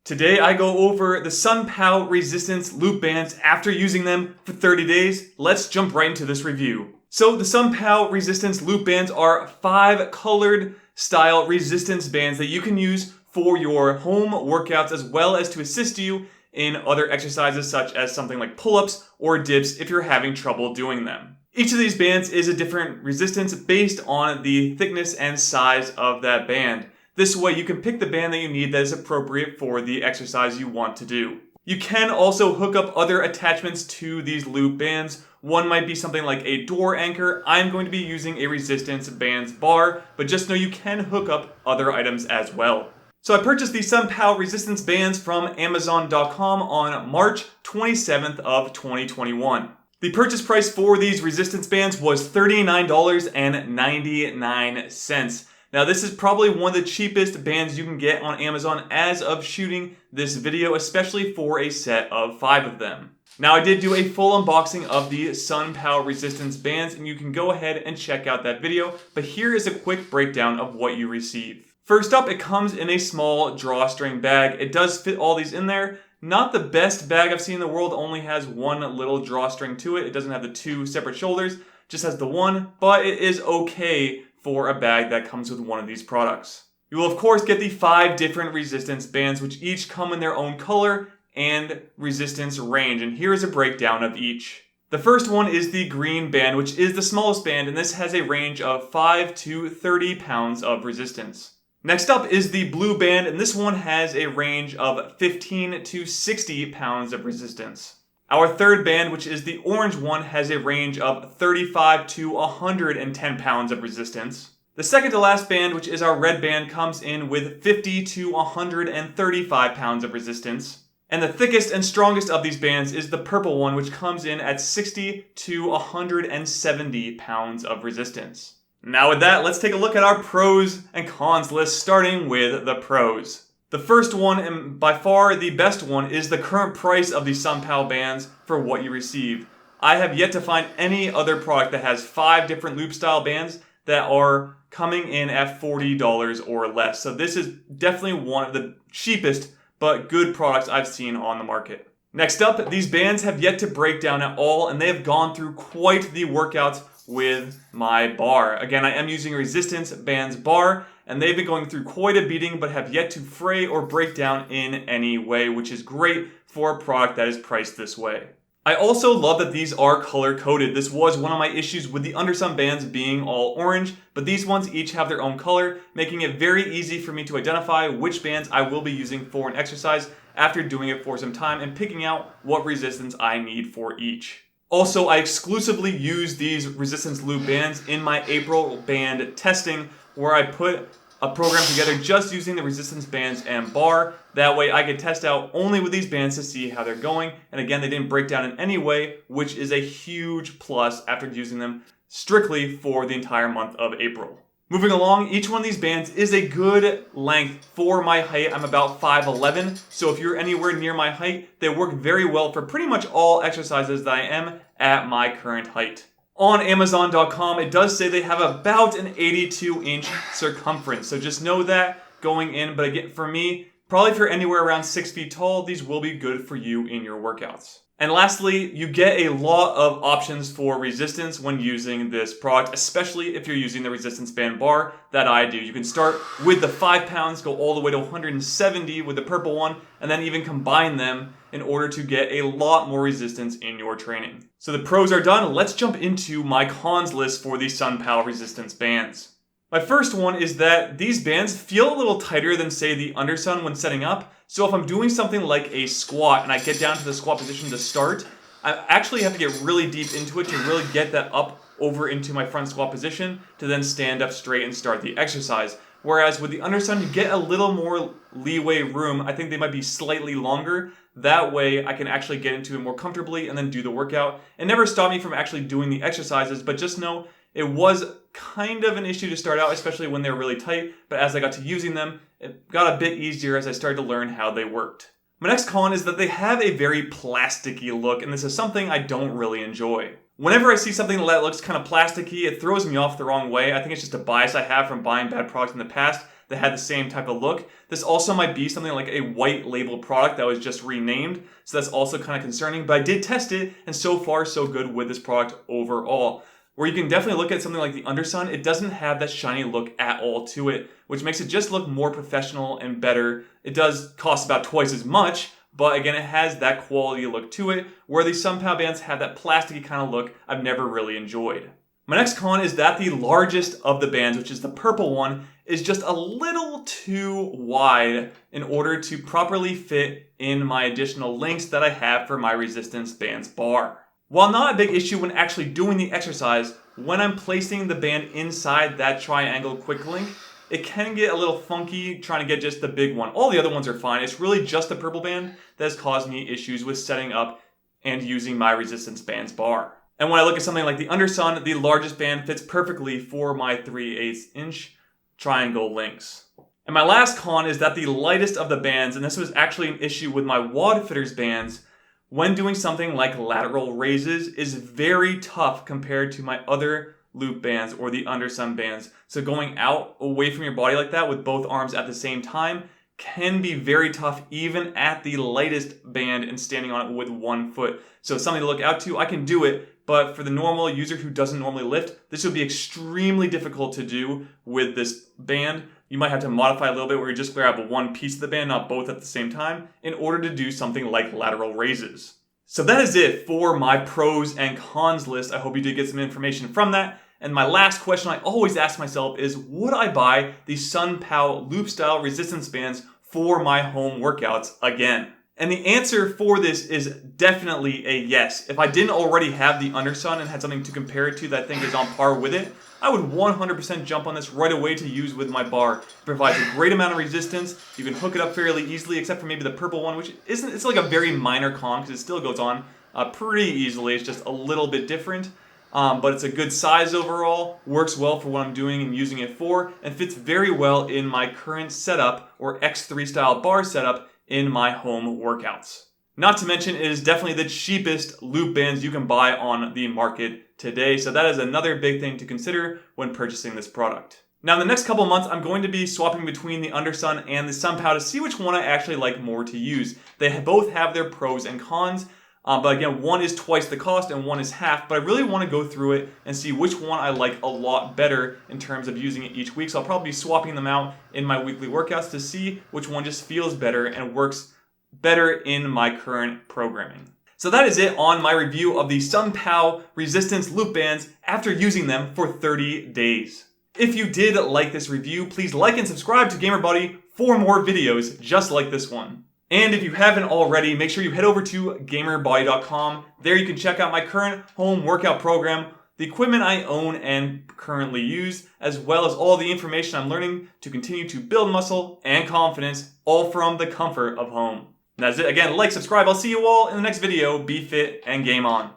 Today I go over the SunPow resistance loop bands after using them for 30 days. Let's jump right into this review. So the SunPow resistance loop bands are 5 colored style resistance bands that you can use for your home workouts as well as to assist you in other exercises such as something like pull-ups or dips if you're having trouble doing them. Each of these bands is a different resistance based on the thickness and size of that band. This way you can pick the band that you need that is appropriate for the exercise you want to do. You can also hook up other attachments to these loop bands. One might be something like a door anchor. I'm going to be using a resistance bands bar, but just know you can hook up other items as well. So I purchased these SunPow resistance bands from Amazon.com on March 27th of 2021. The purchase price for these resistance bands was $39.99. Now this is probably one of the cheapest bands you can get on Amazon as of shooting this video, especially for a set of 5 of them. Now I did do a full unboxing of the SunPow resistance bands and you can go ahead and check out that video, but here is a quick breakdown of what you receive. First up, it comes in a small drawstring bag. It does fit all these in there. Not the best bag I've seen in the world, only has one little drawstring to it. It doesn't have the 2 separate shoulders, just has the one, but it is okay for a bag that comes with one of these products. You will of course get the 5 different resistance bands which each come in their own color and resistance range, and here is a breakdown of each. The first one is the green band, which is the smallest band, and this has a range of 5 to 30 pounds of resistance. Next up is the blue band, and this one has a range of 15 to 60 pounds of resistance. Our third band, which is the orange one, has a range of 35 to 110 pounds of resistance. The second to last band, which is our red band, comes in with 50 to 135 pounds of resistance. And the thickest and strongest of these bands is the purple one, which comes in at 60 to 170 pounds of resistance. Now with that, let's take a look at our pros and cons list, starting with the pros. The first one, and by far the best one, is the current price of the SunPow bands for what you receive. I have yet to find any other product that has 5 different loop style bands that are coming in at $40 or less. So this is definitely one of the cheapest but good products I've seen on the market. Next up, these bands have yet to break down at all, and they have gone through quite the workouts with my bar. Again, I am using a resistance bands bar, and they've been going through quite a beating but have yet to fray or break down in any way, which is great for a product that is priced this way. I also love that these are color coded. This was one of my issues with the Undersun bands being all orange, but these ones each have their own color, making it very easy for me to identify which bands I will be using for an exercise after doing it for some time and picking out what resistance I need for each. Also, I exclusively use these resistance loop bands in my April band testing, where I put a program together just using the resistance bands and bar. That way I could test out only with these bands to see how they're going. And again, they didn't break down in any way, which is a huge plus after using them strictly for the entire month of April. Moving along, each one of these bands is a good length for my height. I'm about 5'11", so if you're anywhere near my height, they work very well for pretty much all exercises that I am at my current height. On Amazon.com, it does say they have about an 82-inch circumference, so just know that going in. But again, for me, probably if you're anywhere around 6 feet tall, these will be good for you in your workouts. And lastly, you get a lot of options for resistance when using this product, especially if you're using the resistance band bar that I do. You can start with the 5 pounds, go all the way to 170 with the purple one, and then even combine them in order to get a lot more resistance in your training. So the pros are done. Let's jump into my cons list for the SunPow resistance bands. My first one is that these bands feel a little tighter than, say, the Undersun when setting up. So if I'm doing something like a squat and I get down to the squat position to start, I actually have to get really deep into it to really get that up over into my front squat position to then stand up straight and start the exercise. Whereas with the Undersun, you get a little more leeway room. I think they might be slightly longer. That way I can actually get into it more comfortably and then do the workout. It never stopped me from actually doing the exercises, but just know it was kind of an issue to start out, especially when they were really tight, but as I got to using them, it got a bit easier as I started to learn how they worked. My next con is that they have a very plasticky look, and this is something I don't really enjoy. Whenever I see something that looks kind of plasticky, it throws me off the wrong way. I think it's just a bias I have from buying bad products in the past, that had the same type of look. This also might be something like a white label product that was just renamed, so that's also kind of concerning, but I did test it, and so far so good with this product overall. Where you can definitely look at something like the Undersun, it doesn't have that shiny look at all to it, which makes it just look more professional and better. It does cost about twice as much, but again, it has that quality look to it, where the SunPow bands have that plasticky kind of look I've never really enjoyed. My next con is that the largest of the bands, which is the purple one, is just a little too wide in order to properly fit in my additional links that I have for my resistance bands bar. While not a big issue when actually doing the exercise, when I'm placing the band inside that triangle quick link, it can get a little funky trying to get just the big one. All the other ones are fine. It's really just the purple band that has caused me issues with setting up and using my resistance bands bar. And when I look at something like the Undersun, the largest band fits perfectly for my 3/8 inch triangle links. And my last con is that the lightest of the bands, and this was actually an issue with my wad fitters bands, when doing something like lateral raises, is very tough compared to my other loop bands or the Undersun bands. So going out away from your body like that with both arms at the same time can be very tough even at the lightest band and standing on it with one foot. So it's something to look out to. I can do it, but for the normal user who doesn't normally lift, this would be extremely difficult to do with this band. You might have to modify a little bit where you just grab one piece of the band, not both at the same time, in order to do something like lateral raises. So that is it for my pros and cons list. I hope you did get some information from that. And my last question I always ask myself is, would I buy the SunPow loop style resistance bands for my home workouts again? And the answer for this is definitely a yes. If I didn't already have the Undersun and had something to compare it to that I think is on par with it, I would 100% jump on this right away to use with my bar. It provides a great amount of resistance. You can hook it up fairly easily, except for maybe the purple one, which isn't, it's like a very minor con because it still goes on pretty easily. It's just a little bit different. But it's a good size overall, works well for what I'm doing and using it for, and fits very well in my current setup or X3 style bar setup in my home workouts. Not to mention, it is definitely the cheapest loop bands you can buy on the market today, so that is another big thing to consider when purchasing this product. Now in the next couple months, I'm going to be swapping between the Undersun and the SunPow to see which one I actually like more to use. They both have their pros and cons, but again, one is twice the cost and one is half, but I really want to go through it and see which one I like a lot better in terms of using it each week. So I'll probably be swapping them out in my weekly workouts to see which one just feels better and works better in my current programming. So that is it on my review of the SunPow resistance loop bands after using them for 30 days. If you did like this review, please like and subscribe to GamerBody for more videos just like this one. And if you haven't already, make sure you head over to GamerBody.com. There you can check out my current home workout program, the equipment I own and currently use, as well as all the information I'm learning to continue to build muscle and confidence, all from the comfort of home. And that's it. Again, like, subscribe. I'll see you all in the next video. Be fit and game on.